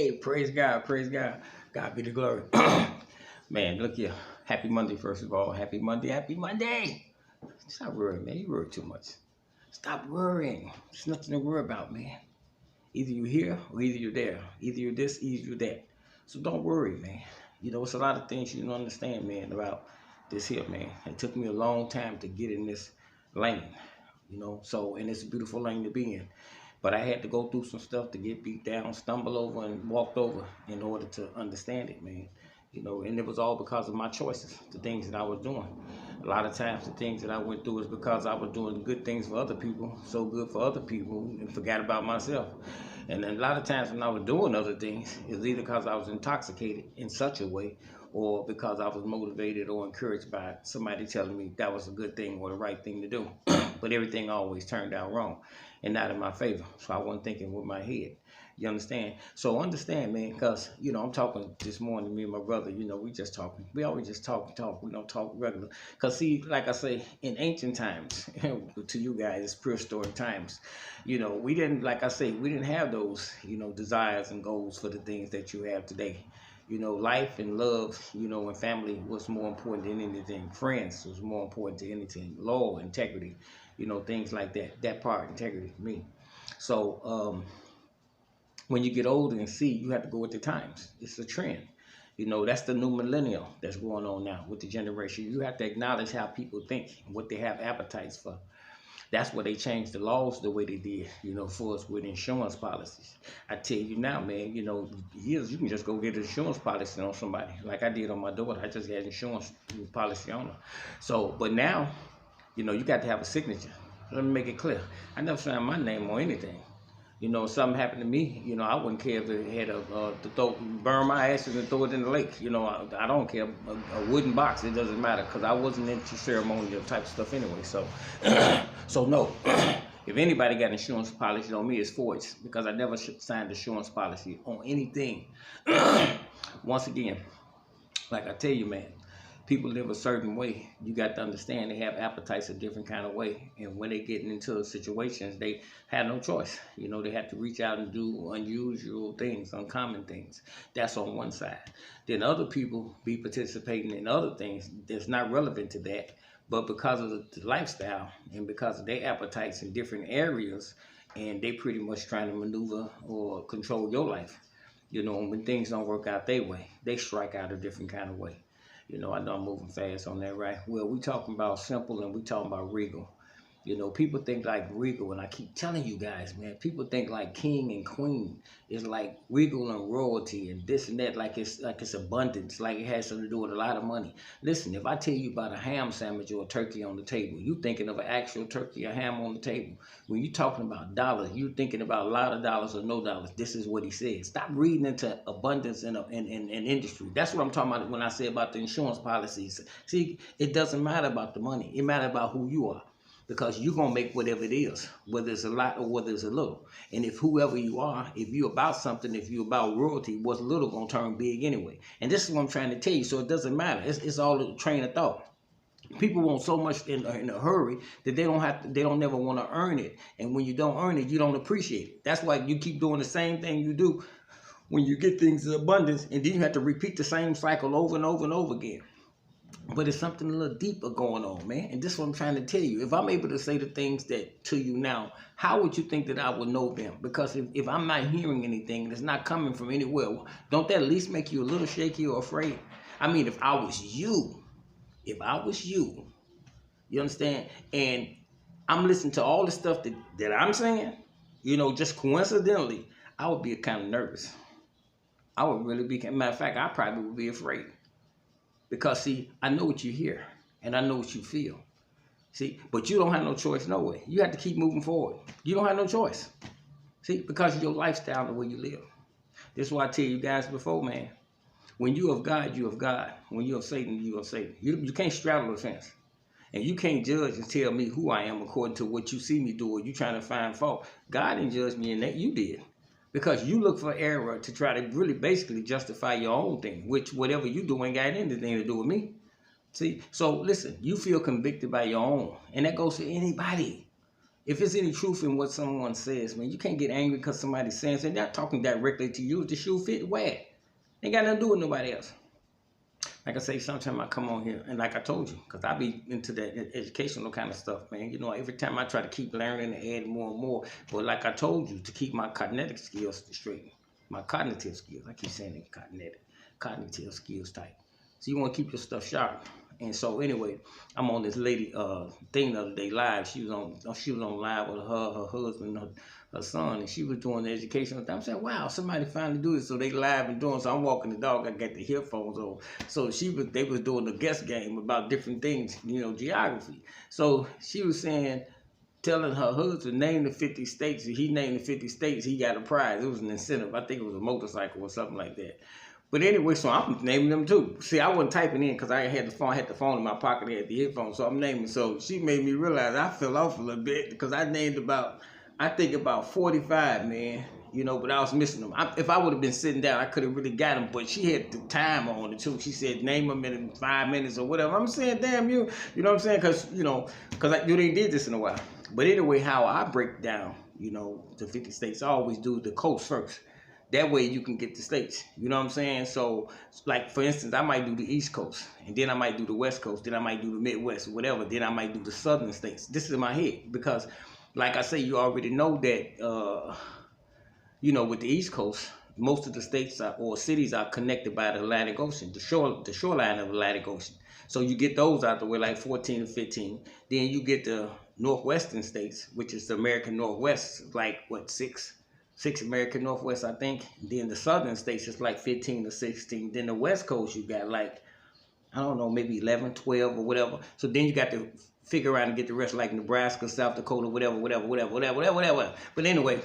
Hey, praise God, praise God. God be the glory. Man, look here. Happy Monday, first of all. Happy Monday, happy Monday. Stop worrying, man. You worry too much. Stop worrying. There's nothing to worry about, man. Either you're here or either you're there. Either you're this, either you're that. So don't worry, man. You know, it's a lot of things you don't understand, man, about this here, man. It took me a long time to get in this lane, you know. So, and it's a beautiful lane to be in. But I had to go through some stuff to get beat down, stumble over, and walked over in order to understand it, man. You know, and it was all because of my choices, the things that I was doing. A lot of times, the things that I went through is because I was doing good things for other people, so good for other people, and forgot about myself. And then a lot of times when I was doing other things, it was either because I was intoxicated in such a way, or because I was motivated or encouraged by somebody telling me that was a good thing or the right thing to do. But everything always turned out wrong and not in my favor. So I wasn't thinking with my head. You understand? So understand, man, because, you know, I'm talking this morning, me and my brother, you know, we just talking. We always just talk. We don't talk regular. Because, see, like I say, in ancient times, to you guys, it's prehistoric times, you know, we didn't, like I say, we didn't have those, you know, desires and goals for the things that you have today. You know, life and love, you know, and family was more important than anything. Friends was more important than anything. Law, integrity, you know, things like that. That part, integrity, me. So, when you get older and see, you have to go with the times. It's a trend. You know, that's the new millennial that's going on now with the generation. You have to acknowledge how people think, what they have appetites for. That's why they changed the laws the way they did, you know, for us with insurance policies. I tell you now, man, you know, years you can just go get an insurance policy on somebody. Like I did on my daughter. I just had insurance policy on her. So, but now, you know, you got to have a signature. Let me make it clear. I never signed my name on anything. You know, if something happened to me, you know, I wouldn't care if it had to burn my ashes and throw it in the lake. You know, I don't care. A wooden box, it doesn't matter, because I wasn't into ceremonial type of stuff anyway. So, so no. If anybody got insurance policy on me, it's Ford's, because I never signed insurance policy on anything. Once again, like I tell you, man, people live a certain way. You got to understand they have appetites a different kind of way. And when they get into situations, they have no choice. You know, they have to reach out and do unusual things, uncommon things. That's on one side. Then other people be participating in other things that's not relevant to that. But because of the lifestyle and because of their appetites in different areas, and they pretty much trying to maneuver or control your life. You know, when things don't work out their way, they strike out a different kind of way. You know, I know I'm moving fast on that, right? Well, we talking about simple and we talking about regal. You know, people think like regal, and I keep telling you guys, man, people think like king and queen is like regal and royalty and this and that, like it's abundance, like it has something to do with a lot of money. Listen, if I tell you about a ham sandwich or a turkey on the table, you thinking of an actual turkey or ham on the table. When you talking about dollars, you thinking about a lot of dollars or no dollars. This is what he said. Stop reading into abundance in industry. That's what I'm talking about when I say about the insurance policies. See, it doesn't matter about the money. It matters about who you are. Because you're going to make whatever it is, whether it's a lot or whether it's a little. And if whoever you are, if you're about something, if you're about royalty, what's little going to turn big anyway. And this is what I'm trying to tell you, so it doesn't matter. It's all a train of thought. People want so much in a hurry that they don't never want to earn it. And when you don't earn it, you don't appreciate it. That's why you keep doing the same thing you do when you get things in abundance, and then you have to repeat the same cycle over and over and over again. But it's something a little deeper going on, man. And this is what I'm trying to tell you. If I'm able to say the things that to you now, how would you think that I would know them? Because if I'm not hearing anything and it's not coming from anywhere, don't that at least make you a little shaky or afraid? I mean, if I was you, you understand? And I'm listening to all the stuff that I'm saying, you know, just coincidentally, I would be kind of nervous. I would really be, matter of fact, I probably would be afraid. Because, see, I know what you hear, and I know what you feel. See, but you don't have no choice no way. You have to keep moving forward. You don't have no choice. See, because of your lifestyle, the way you live. This is why I tell you guys before, man. When you of God, you of God. When you of Satan, you of Satan. You can't straddle the fence. And you can't judge and tell me who I am according to what you see me do or you trying to find fault. God didn't judge me in that. You did. Because you look for error to try to really basically justify your own thing, which whatever you do ain't got anything to do with me. See, so listen, you feel convicted by your own, and that goes to anybody. if there's any truth in what someone says, man, you can't get angry because somebody's saying something. They're not talking directly to you. If the shoe fit, wear it. Ain't got nothing to do with nobody else. Like I say, sometimes I come on here, and like I told you, because I be into that educational kind of stuff, man. You know, every time I try to keep learning and add more and more. But like I told you, to keep my cognitive skills straight, my cognitive skills, I keep saying it, cognitive skills tight. So you want to keep your stuff sharp. And so anyway, I'm on this lady thing the other day live. She was on live with her husband, her son, and she was doing the educational thing. I'm saying, wow, somebody finally do this. So they live and doing. So I'm walking the dog. I got the headphones on. So they was doing the guess game about different things, you know, geography. So she was saying, telling her husband, name the 50 states. If he named the 50 states, he got a prize. It was an incentive. I think it was a motorcycle or something like that. But anyway, so I'm naming them too. See, I wasn't typing in because I had the phone in my pocket, I had the headphones, so I'm naming. So she made me realize I fell off a little bit because I named about 45, man. You know, but I was missing them. If I would have been sitting down, I could have really got them. But she had the timer on it too. She said, name them in 5 minutes or whatever. I'm saying, damn you know what I'm saying? Because you ain't did this in a while. But anyway, how I break down, you know, the 50 states, I always do the coast first. That way you can get the states. You know what I'm saying? So, like, for instance, I might do the East Coast, and then I might do the West Coast, then I might do the Midwest, whatever. Then I might do the Southern states. This is in my head because, like I say, you already know that, you know, with the East Coast, most of the states or cities are connected by the Atlantic Ocean, the shoreline of the Atlantic Ocean. So you get those out the way, like 14 and 15. Then you get the Northwestern states, which is the American Northwest, like, what, six American Northwest, I think. Then the southern states is like 15 or 16. Then the West Coast, you got like, I don't know, maybe 11, 12 or whatever. So then you got to figure out and get the rest, like Nebraska, South Dakota, whatever. But anyway,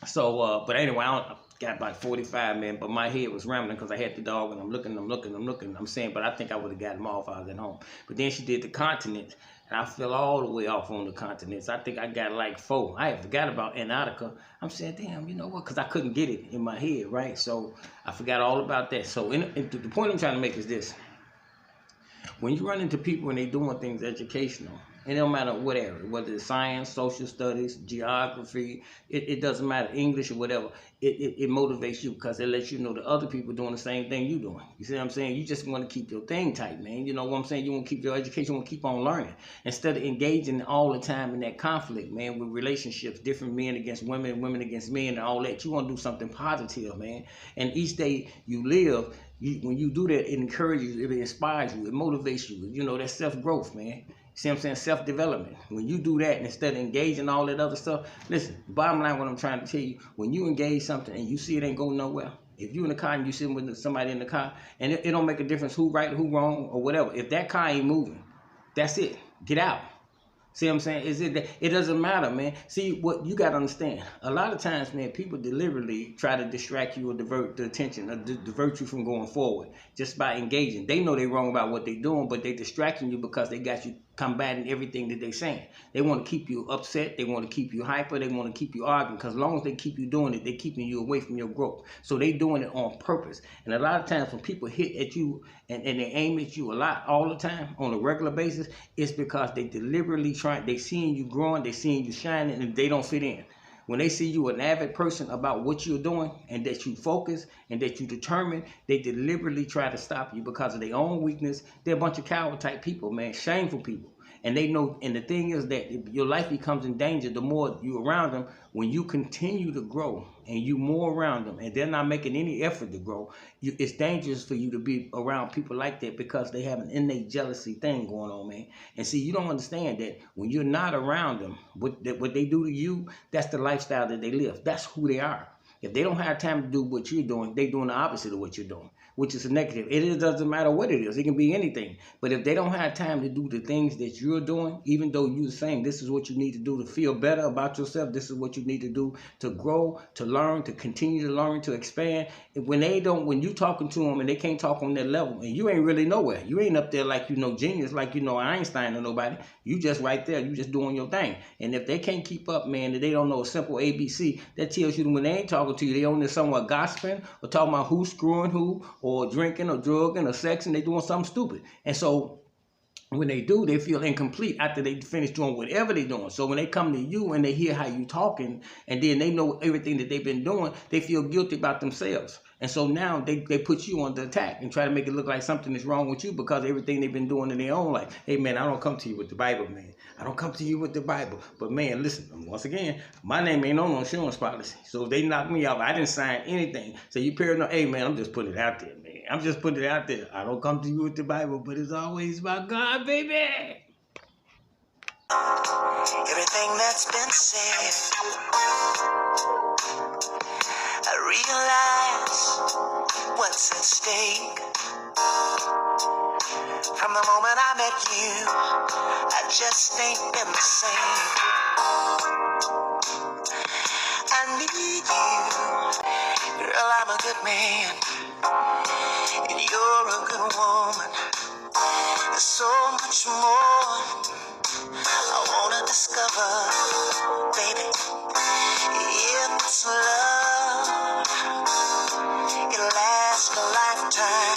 so, I got about 45, man, but my head was rambling because I had the dog and I'm looking. I'm saying, but I think I would have got them off if I was at home. But then she did the continents. And I fell all the way off on the continents. I think I got like 4. I had forgot about Antarctica. I'm saying, damn, you know what? Because I couldn't get it in my head, right? So I forgot all about that. So the point I'm trying to make is this. When you run into people and they doing things educational, it don't matter what area, whether it's science, social studies, geography, it doesn't matter, English or whatever, it motivates you because it lets you know that other people doing the same thing you doing. You see what I'm saying? You just want to keep your thing tight, man. You know what I'm saying? You want to keep your education, you want to keep on learning. Instead of engaging all the time in that conflict, man, with relationships, different men against women, women against men and all that, you want to do something positive, man. And each day you live, when you do that, it encourages you, it inspires you, it motivates you. You know, that's self-growth, man. See what I'm saying? Self-development. When you do that, instead of engaging all that other stuff, listen, bottom line, what I'm trying to tell you, when you engage something and you see it ain't going nowhere, if you in the car and you sitting with somebody in the car, and it don't make a difference who right, who wrong, or whatever, if that car ain't moving, that's it. Get out. See what I'm saying? It doesn't matter, man. See, what you got to understand, a lot of times, man, people deliberately try to distract you or divert the attention, or divert you from going forward just by engaging. They know they're wrong about what they're doing, but they're distracting you because they got you combating everything that they're saying. They want to keep you upset. They want to keep you hyper. They want to keep you arguing because as long as they keep you doing it, they're keeping you away from your growth. So they're doing it on purpose. And a lot of times when people hit at you and they aim at you a lot all the time on a regular basis, it's because they deliberately they seeing you growing, they seeing you shining, and they don't fit in. When they see you an avid person about what you're doing and that you focus and that you determine, they deliberately try to stop you because of their own weakness. They're a bunch of coward type people, man, shameful people. And they know, and the thing is that your life becomes in danger the more you're around them. When you continue to grow and you more around them and they're not making any effort to grow, it's dangerous for you to be around people like that because they have an innate jealousy thing going on, man. And see, you don't understand that when you're not around them, what they do to you, that's the lifestyle that they live. That's who they are. If they don't have time to do what you're doing, they're doing the opposite of what you're doing, which is a negative. It doesn't matter what it is. It can be anything. But if they don't have time to do the things that you're doing, even though you're saying this is what you need to do to feel better about yourself, this is what you need to do to grow, to learn, to continue to learn, to expand. When you talking to them and they can't talk on that level, and you ain't really nowhere. You ain't up there like genius, like Einstein or nobody. You just right there. You just doing your thing. And if they can't keep up, man, that they don't know a simple ABC, that tells you that when they ain't talking to you, they on there somewhat gossiping or talking about who's screwing who, or drinking or drugging or sexing, they doing something stupid. And so when they do, they feel incomplete after they finish doing whatever they're doing. So when they come to you and they hear how you talking, and then they know everything that they've been doing, they feel guilty about themselves. And so now they put you on the attack and try to make it look like something is wrong with you because of everything they've been doing in their own life. Hey, man, I don't come to you with the Bible, man. I don't come to you with the Bible. But, man, listen, once again, my name ain't on no insurance policy. So if they knock me off, I didn't sign anything. So you paranoid, hey, man, I'm just putting it out there, man. I'm just putting it out there. I don't come to you with the Bible, but it's always about God, baby. Everything that's been said, I realize what's at stake. From the moment I met you, I just ain't been the same. I need you, girl, I'm a good man, and you're a good woman. There's so much more I wanna discover, baby. If it's love, it'll last a lifetime.